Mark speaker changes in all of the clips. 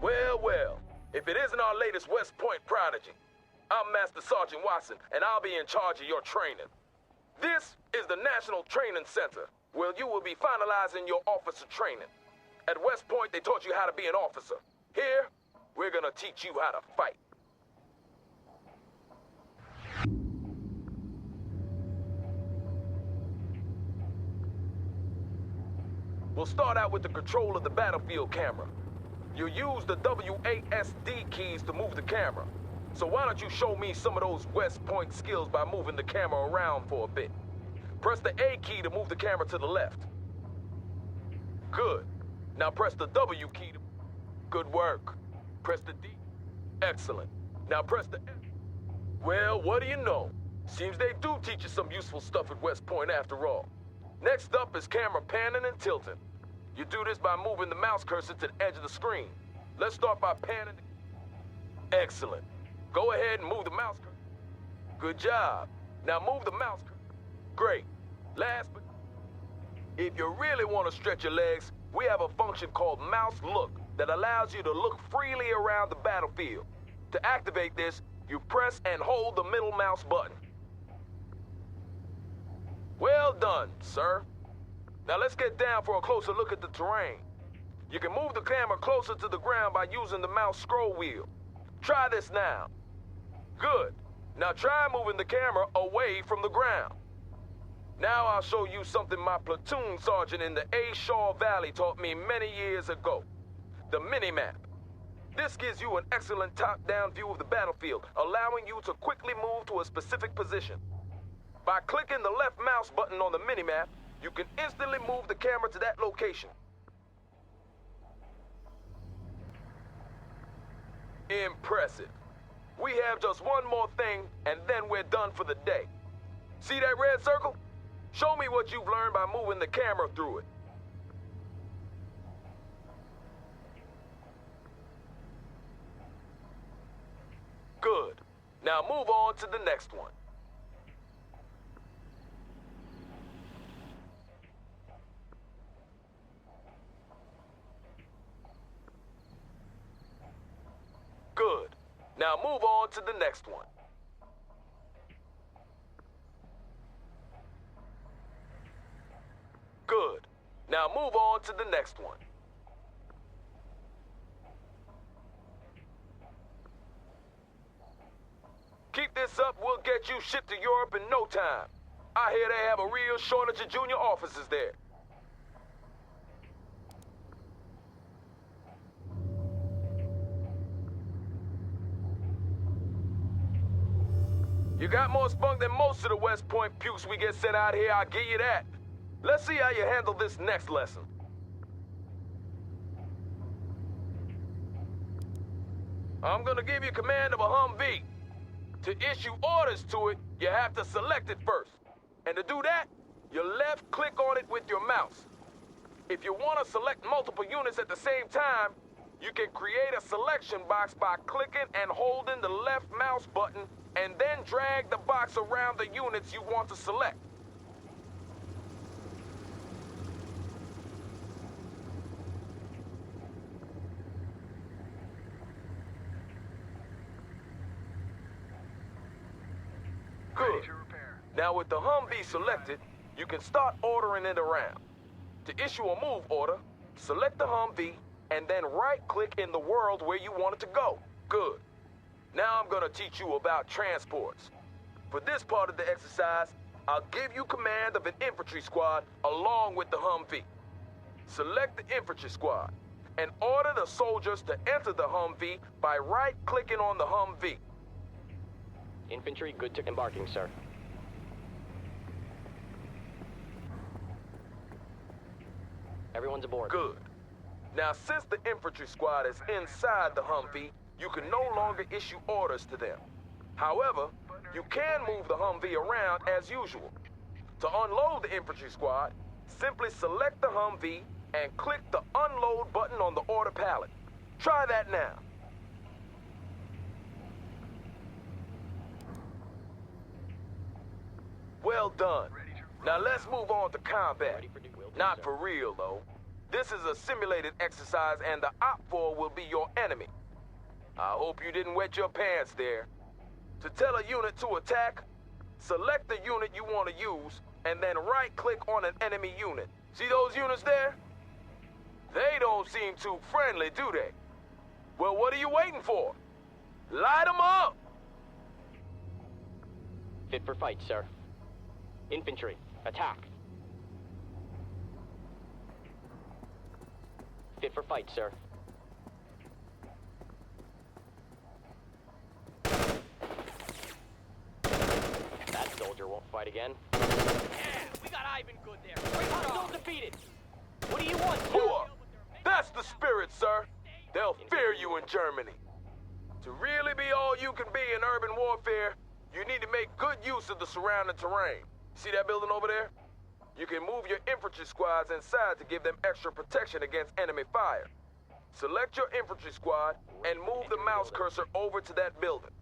Speaker 1: Well, well, if it isn't our latest West Point prodigy, I'm Master Sergeant Watson, and I'll be in charge of your training. This is the National Training Center, where you will be finalizing your officer training. At West Point, they taught you how to be an officer. Here, we're gonna teach you how to fight. We'll start out with the control of the battlefield camera. You'll use the WASD keys to move the camera. So why don't you show me some of those West Point skills by moving the camera around for a bit. Press the A key to move the camera to the left. Good. Now press the W key to... Good work. Press the D. Excellent. Now press the F. Well, what do you know? Seems they do teach you some useful stuff at West Point after all. Next up is camera panning and tilting. You do this by moving the mouse cursor to the edge of the screen. Let's start by panning. Excellent. Go ahead and move the mouse cursor. Good job. Now move the mouse cursor. Great. Last but... If you really want to stretch your legs, we have a function called mouse look that allows you to look freely around the battlefield. To activate this, you press and hold the middle mouse button. Well done, sir. Now let's get down for a closer look at the terrain. You can move the camera closer to the ground by using the mouse scroll wheel. Try this now. Good. Now try moving the camera away from the ground. Now I'll show you something my platoon sergeant in the A. Shaw Valley taught me many years ago. The mini-map. This gives you an excellent top-down view of the battlefield, allowing you to quickly move to a specific position. By clicking the left mouse button on the minimap, you can instantly move the camera to that location. Impressive. We have just one more thing, and then we're done for the day. See that red circle? Show me what you've learned by moving the camera through it. Good. Now move on to the next one. Good. Now move on to the next one. Good. Now move on to the next one. Keep this up, we'll get you shipped to Europe in no time. I hear they have a real shortage of junior officers there. You got more spunk than most of the West Point pukes we get sent out here, I'll give you that. Let's see how you handle this next lesson. I'm gonna give you command of a Humvee. To issue orders to it, you have to select it first. And to do that, you left click on it with your mouse. If you want to select multiple units at the same time, you can create a selection box by clicking and holding the left mouse button and then drag the box around the units you want to select. Good. Now with the Humvee selected, you can start ordering it around. To issue a move order, select the Humvee and then right-click in the world where you want it to go. Good. Now I'm gonna teach you about transports. For this part of the exercise, I'll give you command of an infantry squad along with the Humvee. Select the infantry squad and order the soldiers to enter the Humvee by right-clicking on the Humvee.
Speaker 2: Infantry, good to embarking, sir. Everyone's aboard.
Speaker 1: Good. Now, since the infantry squad is inside the Humvee, you can no longer issue orders to them. However, you can move the Humvee around as usual. To unload the infantry squad, simply select the Humvee and click the unload button on the order pallet. Try that now. Well done. Now let's move on to combat. Not for real, though. This is a simulated exercise and the Op 4 will be your enemy. I hope you didn't wet your pants there. To tell a unit to attack, select the unit you want to use and then right-click on an enemy unit. See those units there? They don't seem too friendly, do they? Well, what are you waiting for? Light them up!
Speaker 2: Fit for fight, sir. Infantry, attack. Fit for fight, sir. That soldier won't fight again.
Speaker 3: Yeah, we got Ivan good there.
Speaker 2: Hostile defeated. What do you want, sir?
Speaker 1: Poor. That's the spirit, sir. They'll fear you in Germany. To really be all you can be in urban warfare, you need to make good use of the surrounding terrain. See that building over there? You can move your infantry squads inside to give them extra protection against enemy fire. Select your infantry squad and move the mouse cursor over to that building.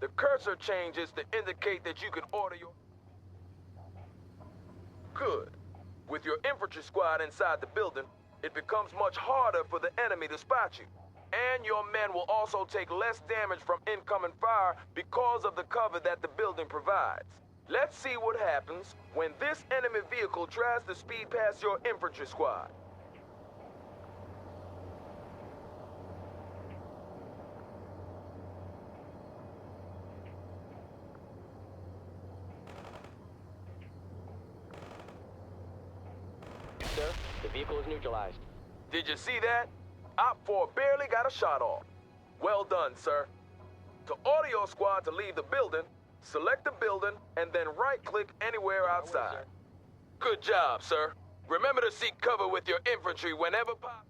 Speaker 1: The cursor changes to indicate that you can order your... Good. With your infantry squad inside the building, it becomes much harder for the enemy to spot you. And your men will also take less damage from incoming fire because of the cover that the building provides. Let's see what happens when this enemy vehicle tries to speed past your infantry squad.
Speaker 2: Sir, the vehicle is neutralized.
Speaker 1: Did you see that? Op 4 barely got a shot off. Well done, sir. To order your squad to leave the building, select the building and then right-click anywhere outside. Good job, sir. Remember to seek cover with your infantry whenever possible.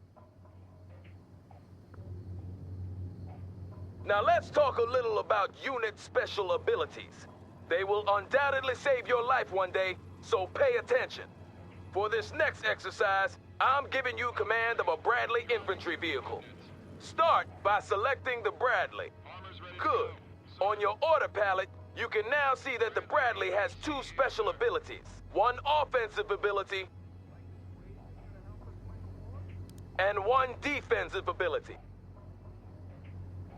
Speaker 1: Now let's talk a little about unit special abilities. They will undoubtedly save your life one day, so pay attention. For this next exercise, I'm giving you command of a Bradley infantry vehicle. Start by selecting the Bradley. Good. On your order palette, you can now see that the Bradley has two special abilities. One offensive ability and one defensive ability.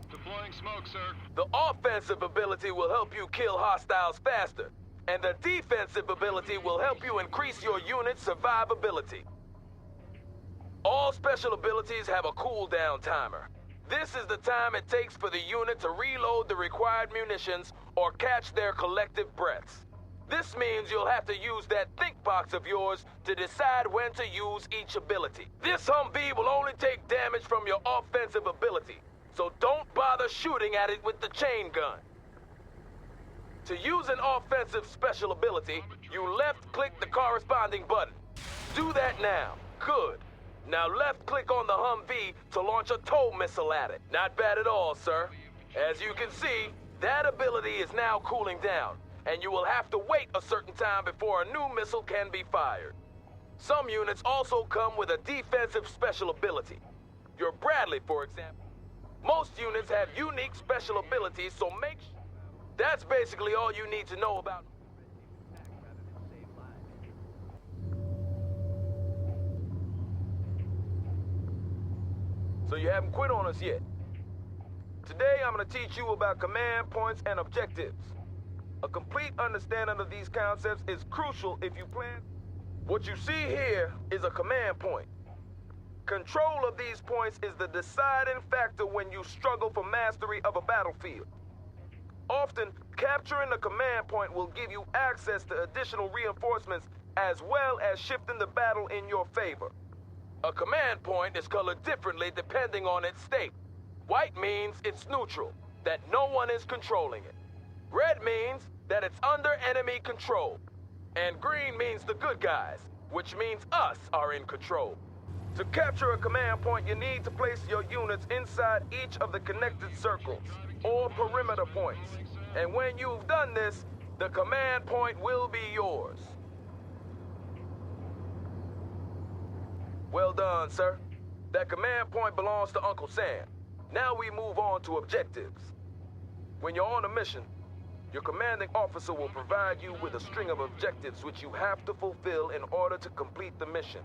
Speaker 4: Deploying smoke, sir.
Speaker 1: The offensive ability will help you kill hostiles faster, and the defensive ability will help you increase your unit's survivability. All special abilities have a cooldown timer. This is the time it takes for the unit to reload the required munitions or catch their collective breaths. This means you'll have to use that think box of yours to decide when to use each ability. This Humvee will only take damage from your offensive ability, so don't bother shooting at it with the chain gun. To use an offensive special ability, you left-click the corresponding button. Do that now. Good. Now left-click on the Humvee to launch a tow missile at it. Not bad at all, sir. As you can see, that ability is now cooling down, and you will have to wait a certain time before a new missile can be fired. Some units also come with a defensive special ability. Your Bradley, for example. Most units have unique special abilities, so make sure. That's basically all you need to know about. So you haven't quit on us yet. Today I'm going to teach you about command points and objectives. A complete understanding of these concepts is crucial if you plan. What you see here is a command point. Control of these points is the deciding factor when you struggle for mastery of a battlefield. Often, capturing a command point will give you access to additional reinforcements as well as shifting the battle in your favor. A command point is colored differently depending on its state. White means it's neutral, that no one is controlling it. Red means that it's under enemy control. And green means the good guys, which means us are in control. To capture a command point, you need to place your units inside each of the connected circles, or perimeter points. And when you've done this, the command point will be yours. Well done, sir. That command point belongs to Uncle Sam. Now we move on to objectives. When you're on a mission, your commanding officer will provide you with a string of objectives which you have to fulfill in order to complete the mission.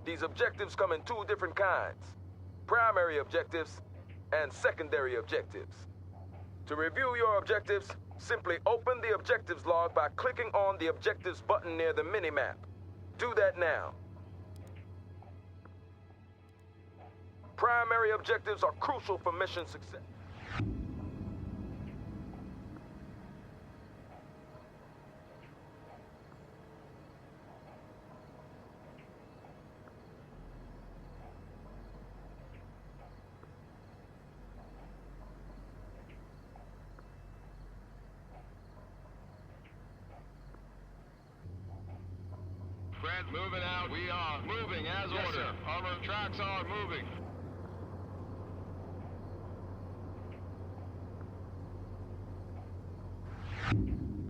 Speaker 1: These objectives come in two different kinds: primary objectives and secondary objectives. To review your objectives, simply open the objectives log by clicking on the objectives button near the minimap. Do that now. Primary objectives are crucial for mission success.
Speaker 4: Brent, moving out. We are moving as ordered. Sir. Armored tracks are moving.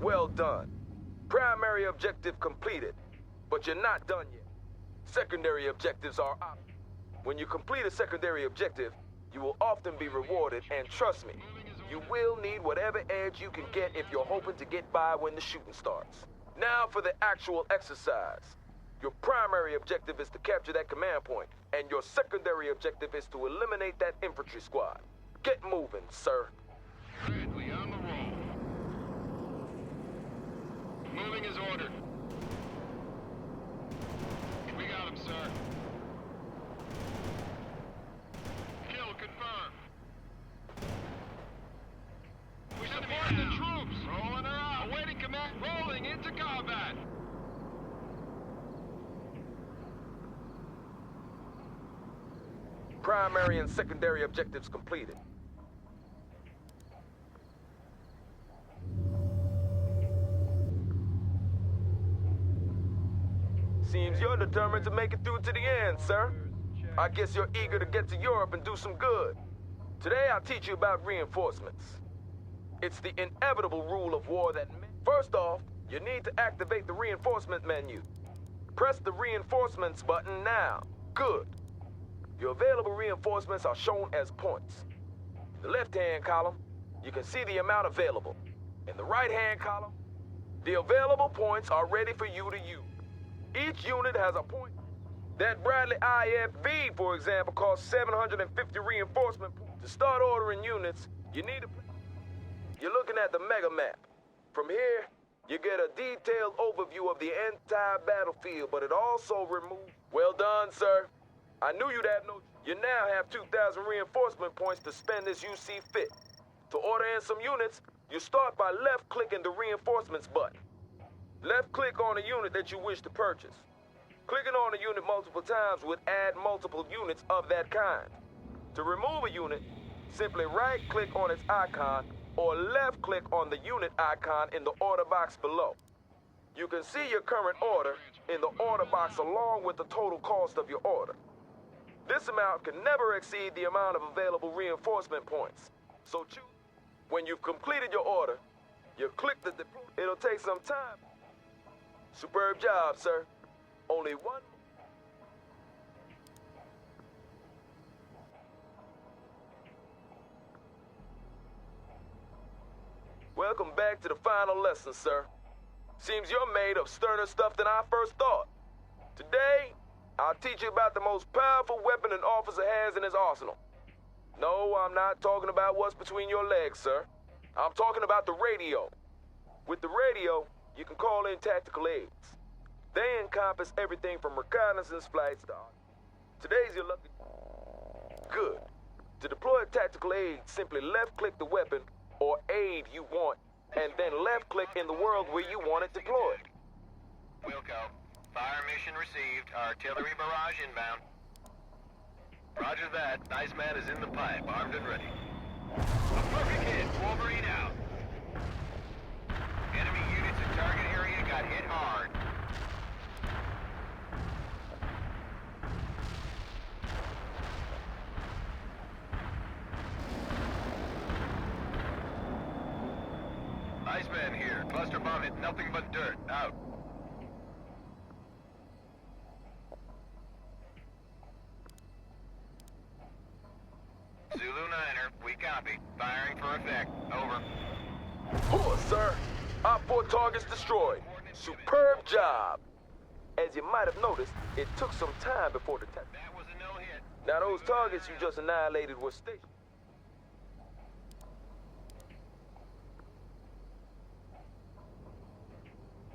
Speaker 1: Well done. Primary objective completed, but you're not done yet. Secondary objectives are optional. When you complete a secondary objective, you will often be rewarded, and trust me, you will need whatever edge you can get if you're hoping to get by when the shooting starts. Now for the actual exercise. Your primary objective is to capture that command point, and your secondary objective is to eliminate that infantry squad. Get moving, sir.
Speaker 4: Bradley on the roll. Moving as ordered. We got him, sir. Kill confirmed. We support the troops. Rolling her out. Awaiting command. Rolling into combat.
Speaker 1: Primary and secondary objectives completed. Seems you're determined to make it through to the end, sir. I guess you're eager to get to Europe and do some good. Today I'll teach you about reinforcements. It's the inevitable rule of war that... First off, you need to activate the reinforcement menu. Press the reinforcements button now. Good. Your available reinforcements are shown as points. In the left-hand column, you can see the amount available. In the right-hand column, the available points are ready for you to use. Each unit has a point. That Bradley IFV, for example, costs 750 reinforcement points. To start ordering units, you need a... You're looking at the mega map. From here, you get a detailed overview of the entire battlefield, but it also removes... Well done, sir. I knew you'd have no... You now have 2,000 reinforcement points to spend as you see fit. To order in some units, you start by left-clicking the reinforcements button. Left-click on a unit that you wish to purchase. Clicking on a unit multiple times would add multiple units of that kind. To remove a unit, simply right-click on its icon or left-click on the unit icon in the order box below. You can see your current order in the order box along with the total cost of your order. This amount can never exceed the amount of available reinforcement points. So choose. When you've completed your order, you click the deploy. It'll take some time. Superb job, sir. Only one. Welcome back to the final lesson, sir. Seems you're made of sterner stuff than I first thought. Today, I'll teach you about the most powerful weapon an officer has in his arsenal. No, I'm not talking about what's between your legs, sir. I'm talking about the radio. With the radio, you can call in tactical aids. They encompass everything from reconnaissance flights to... Today's your lucky... Good. To deploy a tactical aid, simply left-click the weapon or aid you want, and then left-click in the world where you want it deployed.
Speaker 5: Wilco. Fire mission received. Artillery barrage inbound. Roger that. Iceman is in the pipe, armed and ready. A perfect hit. Wolverine out. Enemy units in target area got hit hard. Iceman here. Cluster bomb hit nothing but dirt. Out. Zulu Niner, we copy. Firing for effect. Over.
Speaker 1: Sir. Op 4 targets destroyed. Superb job. As you might have noticed, it took some time before the
Speaker 5: That was a no-hit.
Speaker 1: Now those targets you just annihilated were stationed.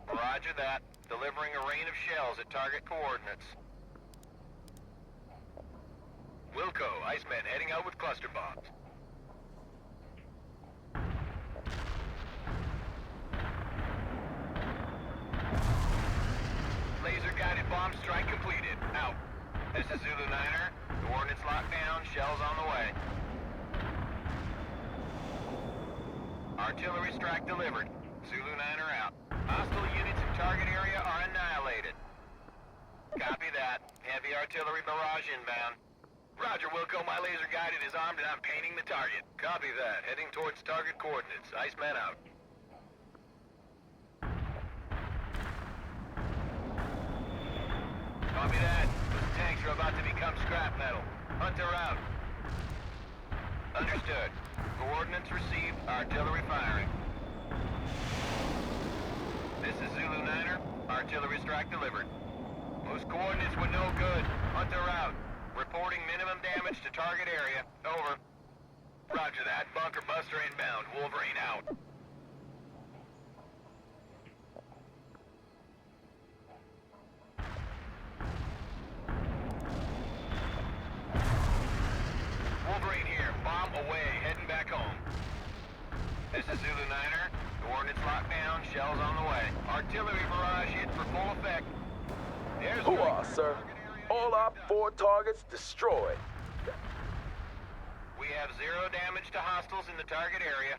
Speaker 5: Roger that. Delivering a rain of shells at target coordinates. Wilco, Iceman heading out with cluster bombs. Laser-guided bomb strike completed. Out. This is Zulu Niner. Coordinates locked down. Shells on the way. Artillery strike delivered. Zulu Niner out. Hostile units in target area are annihilated. Copy that. Heavy artillery barrage inbound. Roger, Wilco. My laser-guided is armed and I'm painting the target. Copy that. Heading towards target coordinates. Iceman out. Copy that. Those tanks are about to become scrap metal. Hunter out. Understood. Coordinates received. Artillery firing. This is Zulu Niner. Artillery strike delivered. Those coordinates were no good. Hunter out. Reporting minimum damage to target area. Over. Roger that. Bunker buster inbound. Wolverine out. Wolverine here. Bomb away. Heading back home. This is Zulu Niner. Coordinates locked down. Shells on the way. Artillery barrage hit for full effect. There's
Speaker 1: Hoorah, sir. All our 4 targets destroyed.
Speaker 5: We have 0 damage to hostiles in the target area.